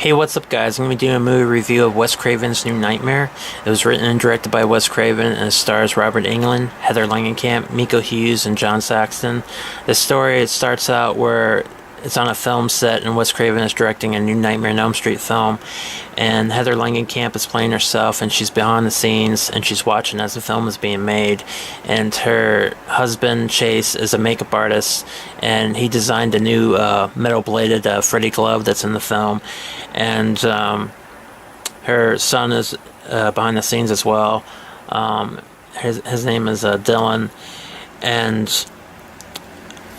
Hey, what's up, guys? I'm going to be doing a movie review of Wes Craven's New Nightmare. It was written and directed by Wes Craven and it stars Robert Englund, Heather Langenkamp, Miko Hughes, and John Saxon. The story, it starts out where it's on a film set and Wes Craven is directing a new Nightmare on Elm Street film, and Heather Langenkamp is playing herself, and she's behind the scenes and she's watching as the film is being made. And her husband Chase is a makeup artist, and he designed a new metal-bladed Freddy glove that's in the film. And her son is behind the scenes as well. His name is Dylan, and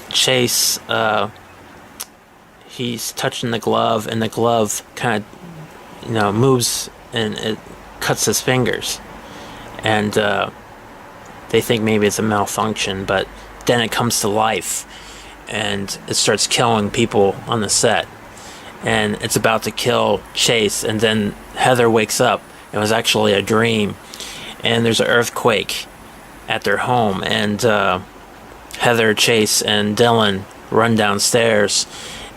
Chase, he's touching the glove, and the glove kind of, moves, and it cuts his fingers. And they think maybe it's a malfunction, but then it comes to life, and it starts killing people on the set. And it's about to kill Chase, and then Heather wakes up. It was actually a dream, and there's an earthquake at their home, and Heather, Chase, and Dylan run downstairs,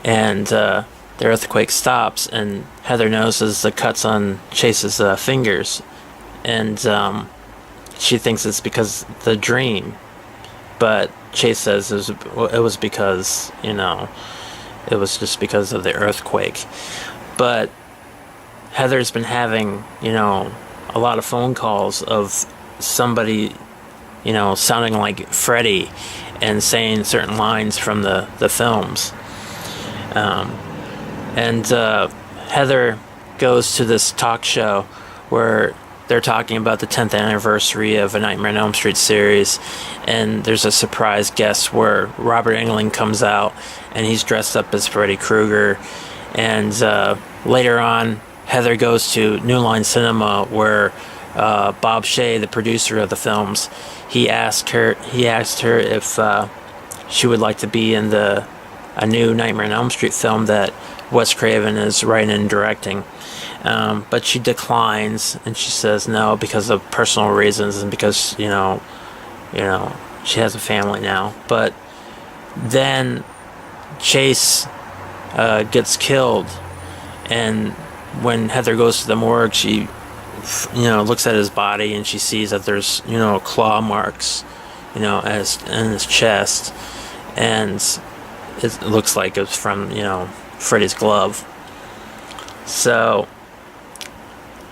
and the earthquake stops, and Heather notices the cuts on Chase's fingers, and she thinks it's because of the dream, but Chase says it was because, it was just because of the earthquake. But Heather's been having, a lot of phone calls of somebody, sounding like Freddy and saying certain lines from the films. And Heather goes to this talk show where they're talking about the 10th anniversary of a Nightmare on Elm Street series, and there's a surprise guest where Robert Englund comes out, and he's dressed up as Freddy Krueger. And later on, Heather goes to New Line Cinema, where Bob Shea, the producer of the films, he asked her if she would like to be in a new Nightmare on Elm Street film that Wes Craven is writing and directing. But she declines, and she says no because of personal reasons, and because she has a family now. But then Chase gets killed, and when Heather goes to the morgue, she looks at his body, and she sees that there's claw marks as in his chest, and it looks like it's from Freddy's glove. So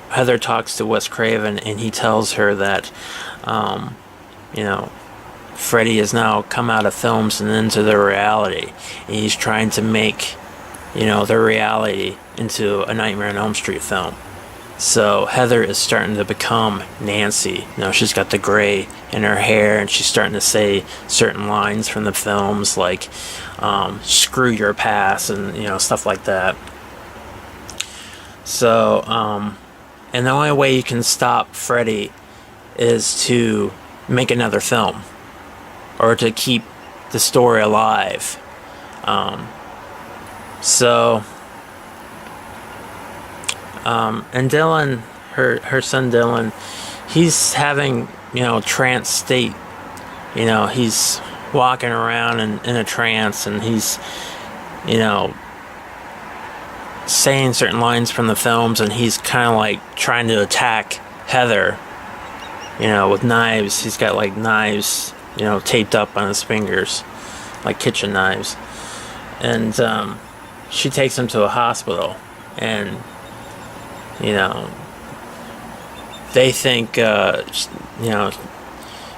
Heather talks to Wes Craven, and he tells her that Freddy has now come out of films and into their reality, and he's trying to make their reality into a Nightmare on Elm Street film. So Heather is starting to become Nancy. She's got the gray in her hair, and she's starting to say certain lines from the films, like screw your past, and stuff like that. So and the only way you can stop Freddy is to make another film, or to keep the story alive. And Dylan, her son Dylan, he's having, trance state. He's walking around in a trance, and he's, saying certain lines from the films, and he's kind of like trying to attack Heather, with knives. He's got like knives, taped up on his fingers, like kitchen knives. And she takes him to a hospital, and they think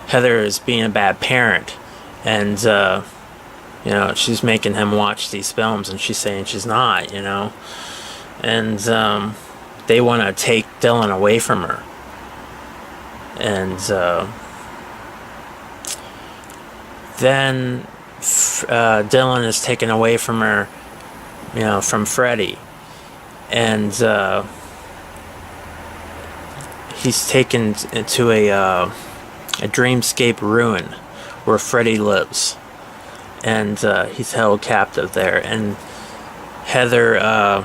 Heather is being a bad parent, and she's making him watch these films, and she's saying she's not, and they want to take Dylan away from her. And then Dylan is taken away from her, from Freddy, and he's taken to a dreamscape ruin where Freddy lives, and he's held captive there. And Heather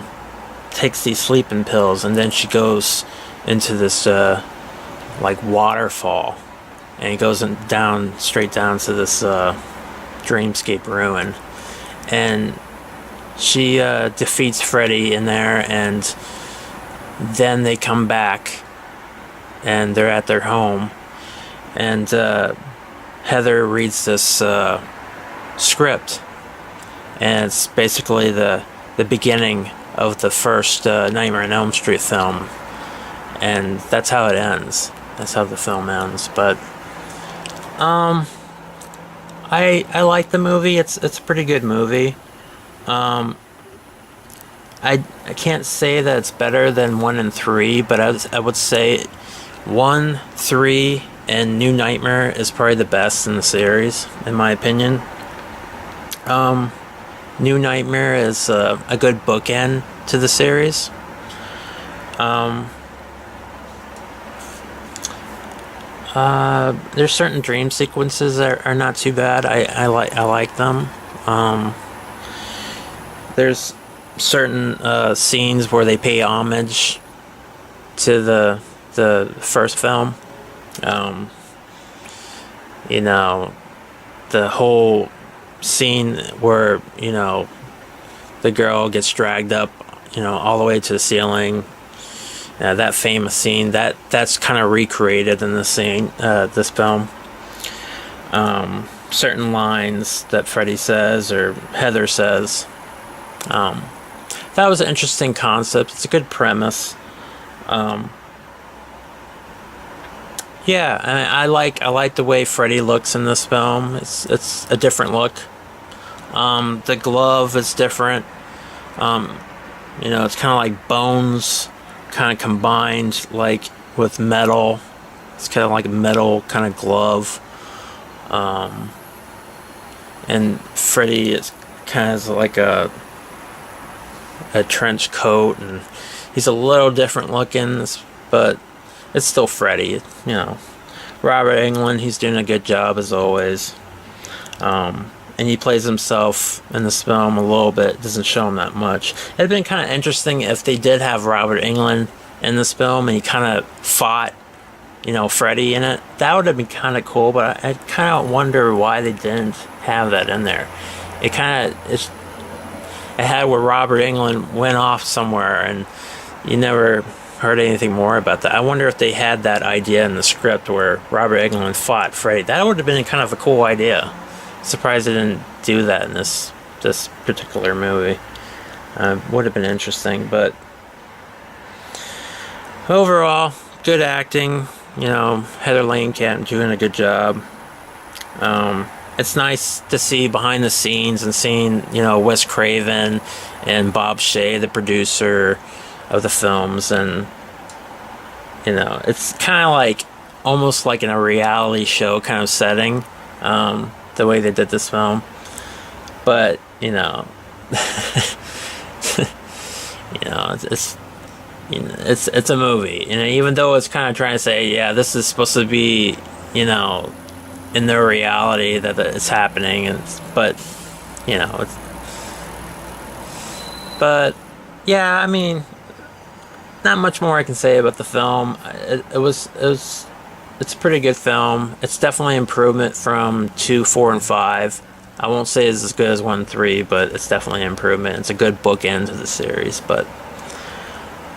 takes these sleeping pills, and then she goes into this like waterfall, and he goes straight down to this dreamscape ruin. And she defeats Freddy in there, and then they come back, and they're at their home, and Heather reads this script, and it's basically the beginning of the first Nightmare on Elm Street film, and that's how it ends. That's how the film ends. But I like the movie. It's a pretty good movie. I can't say that it's better than 1 and 3, but I would say 1, 3, and New Nightmare is probably the best in the series, in my opinion. New Nightmare is a good bookend to the series. There's certain dream sequences that are not too bad. I like them. There's certain scenes where they pay homage to the first film. You know, the whole scene where, you know, the girl gets dragged up, you know, all the way to the ceiling. That famous scene, that's kind of recreated in this film. Certain lines that Freddy says or Heather says. That was an interesting concept. It's a good premise. Yeah, I like the way Freddy looks in this film. It's a different look. The glove is different. You know, it's kind of like bones, kind of combined like with metal. It's kind of like a metal kind of glove. And Freddy is kind of like a trench coat, and he's a little different looking, but it's still Freddy. You know, Robert Englund, he's doing a good job as always. And he plays himself in this film a little bit. Doesn't show him that much. It'd been kind of interesting if they did have Robert Englund in this film and he kind of fought, you know, Freddy in it. That would have been kind of cool, but I kind of wonder why they didn't have that in there. It had where Robert Englund went off somewhere and you never heard anything more about that. I wonder if they had that idea in the script where Robert Englund fought Freddy. That would have been kind of a cool idea. Surprised they didn't do that in this particular movie. Would have been interesting, but overall, good acting. You know, Heather Langenkamp doing a good job. It's nice to see behind the scenes and seeing, you know, Wes Craven and Bob Shaye, the producer of the films, and you know, it's kind of like almost like in a reality show kind of setting. The way they did this film, but you know, it's a movie, and even though it's kind of trying to say, yeah, this is supposed to be, you know, in their reality that it's happening, but you know, but yeah, I mean, not much more I can say about the film. It's a pretty good film. It's definitely an improvement from 2, 4, and 5. I won't say it's as good as 1 and 3, but it's definitely an improvement. It's a good bookend to the series. But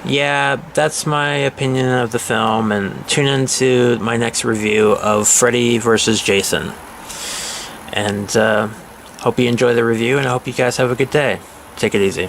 yeah, that's my opinion of the film. And tune into my next review of Freddy vs. Jason. And hope you enjoy the review, and I hope you guys have a good day. Take it easy.